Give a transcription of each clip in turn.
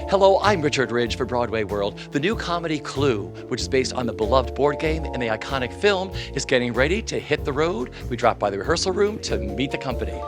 Hello, I'm Richard Ridge for Broadway World. The new comedy Clue, which is based on the beloved board game and the iconic film, is getting ready to hit the road. We dropped by the rehearsal room to meet the company.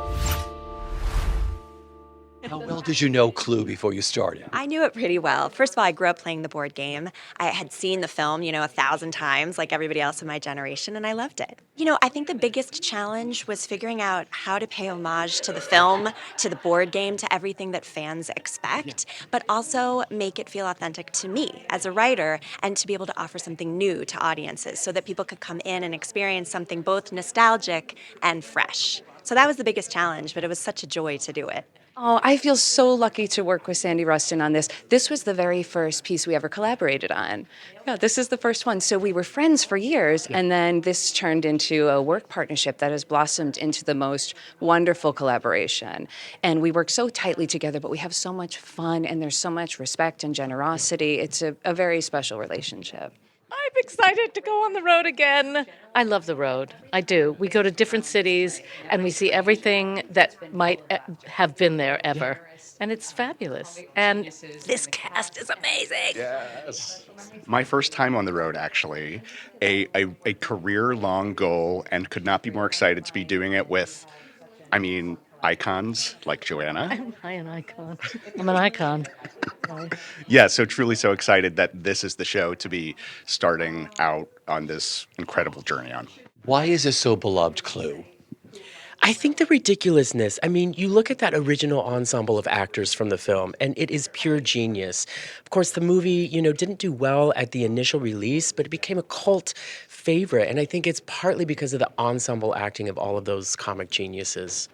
How well did you know Clue before you started? I knew it pretty well. First of all, I grew up playing the board game. I had seen the film, 1,000 times, like everybody else in my generation, and I loved it. I think the biggest challenge was figuring out how to pay homage to the film, to the board game, to everything that fans expect, but also make it feel authentic to me as a writer and to be able to offer something new to audiences so that people could come in and experience something both nostalgic and fresh. So that was the biggest challenge, but it was such a joy to do it. Oh, I feel so lucky to work with Sandy Rustin on this. This was the very first piece we ever collaborated on. Yeah, this is the first one. So we were friends for years, and then this turned into a work partnership that has blossomed into the most wonderful collaboration. And we work so tightly together, but we have so much fun, and there's so much respect and generosity. It's a very special relationship. I'm excited to go on the road again. I love the road. I do. We go to different cities and we see everything that might have been there ever. And it's fabulous. And this cast is amazing. Yes. My first time on the road, actually, a career-long goal, and could not be more excited to be doing it with, icons like Joanna. Am I an icon? I'm an icon. Yeah, so truly so excited that this is the show to be starting out on this incredible journey on. Why is this so beloved, Clue? I think the ridiculousness. I mean, you look at that original ensemble of actors from the film, and it is pure genius. Of course, the movie, didn't do well at the initial release, but it became a cult favorite. And I think it's partly because of the ensemble acting of all of those comic geniuses.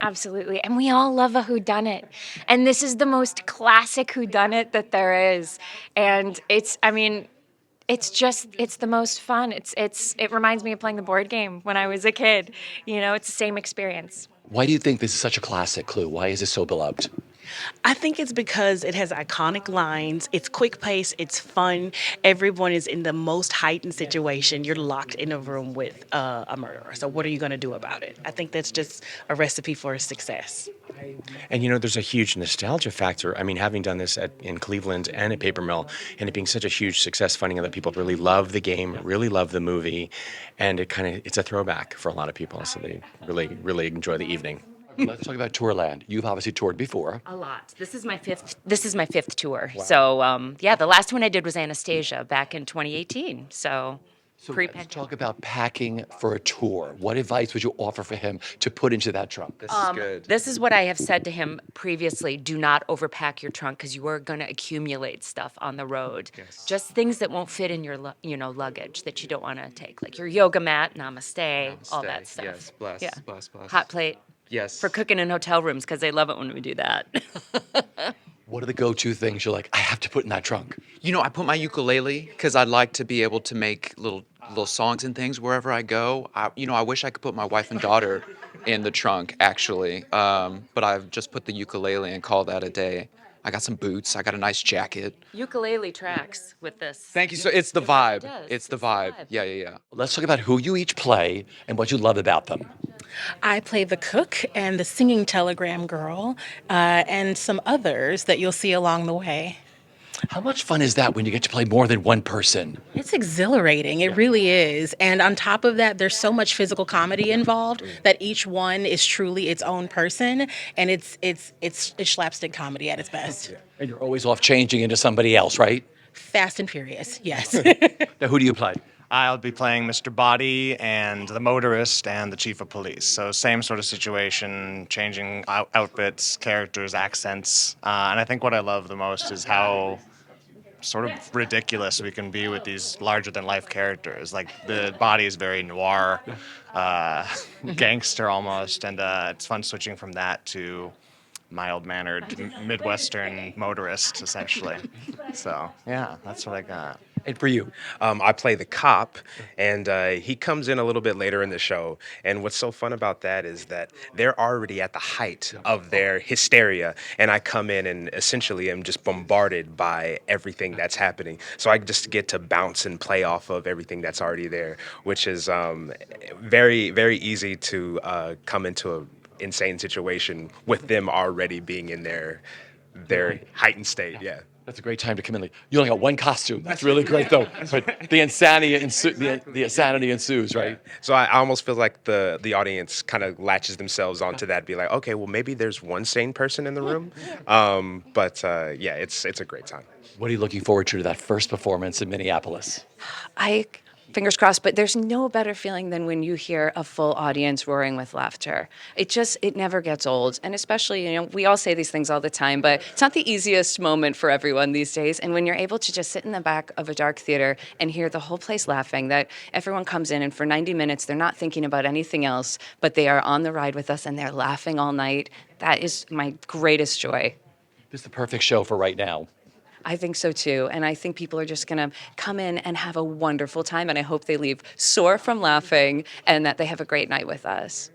Absolutely. And we all love a whodunit. And this is the most classic whodunit that there is. And it's the most fun. It reminds me of playing the board game when I was a kid. It's the same experience. Why do you think this is such a classic, Clue? Why is it so beloved? I think it's because it has iconic lines. It's quick pace. It's fun. Everyone is in the most heightened situation. You're locked in a room with a murderer. So what are you going to do about it? I think that's just a recipe for success. And there's a huge nostalgia factor. I mean, having done this in Cleveland and at Paper Mill, and it being such a huge success, finding out that people really love the game, really love the movie, and it's a throwback for a lot of people. So they really, really enjoy the evening. Let's talk about Tourland. You've obviously toured before. A lot. This is my fifth tour. Wow. So the last one I did was Anastasia back in 2018. So let's talk about packing for a tour. What advice would you offer for him to put into that trunk? This is good. This is what I have said to him previously. Do not overpack your trunk because you are going to accumulate stuff on the road. Yes. Just things that won't fit in your luggage that you don't want to take, like your yoga mat, namaste, all that stuff. Yes, bless, yeah. bless, bless. Hot plate. Yes. For cooking in hotel rooms because they love it when we do that. What are the go-to things you're like, I have to put in that trunk? I put my ukulele because I'd like to be able to make little songs and things wherever I go. I wish I could put my wife and daughter in the trunk, actually. But I've just put the ukulele and call that a day. I got some boots. I got a nice jacket. Ukulele tracks with this. Thank you. So it's the vibe. It does. It's the vibe. Yeah. Let's talk about who you each play and what you love about them. I play the cook and the singing telegram girl and some others that you'll see along the way. How much fun is that when you get to play more than one person? It's exhilarating. It really is. And on top of that, there's so much physical comedy involved that each one is truly its own person. And it's slapstick comedy at its best. Yeah. And you're always off changing into somebody else, right? Fast and Furious, yes. Now, who do you play? I'll be playing Mr. Body and the motorist and the chief of police. So same sort of situation, changing outfits, characters, accents. And I think what I love the most is how sort of ridiculous we can be with these larger-than-life characters. Like, the Body is very noir, gangster almost, and it's fun switching from that to mild-mannered Midwestern motorist, essentially. So, yeah, that's what I got. And for you? I play the cop, and he comes in a little bit later in the show. And what's so fun about that is that they're already at the height of their hysteria, and I come in and essentially am just bombarded by everything that's happening. So I just get to bounce and play off of everything that's already there, which is very, very easy to come into an insane situation with them already being in their their heightened state. Yeah. That's a great time to come in. Like, you only got one costume. That's really great, though. But the insanity ensues, right? So I almost feel like the audience kind of latches themselves onto that, be like, okay, well maybe there's one sane person in the room. Yeah, it's a great time. What are you looking forward to that first performance in Minneapolis? I fingers crossed, but there's no better feeling than when you hear a full audience roaring with laughter. It never gets old. And especially, we all say these things all the time, but it's not the easiest moment for everyone these days. And when you're able to just sit in the back of a dark theater and hear the whole place laughing, that everyone comes in and for 90 minutes they're not thinking about anything else, but they are on the ride with us and they're laughing all night. That is my greatest joy. This is the perfect show for right now. I think so too. And I think people are just going to come in and have a wonderful time. And I hope they leave sore from laughing and that they have a great night with us.